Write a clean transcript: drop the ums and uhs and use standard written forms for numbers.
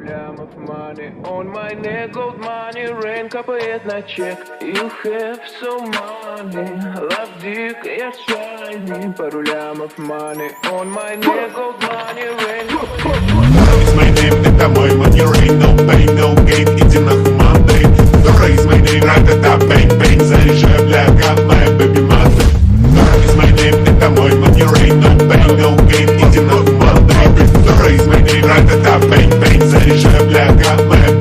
лямов money on my neck, gold money, rain капает на чек. You have so money, love dick, я shiny. Пару лямов money on my neck, gold money, rain. It's my name, это мой маньяк.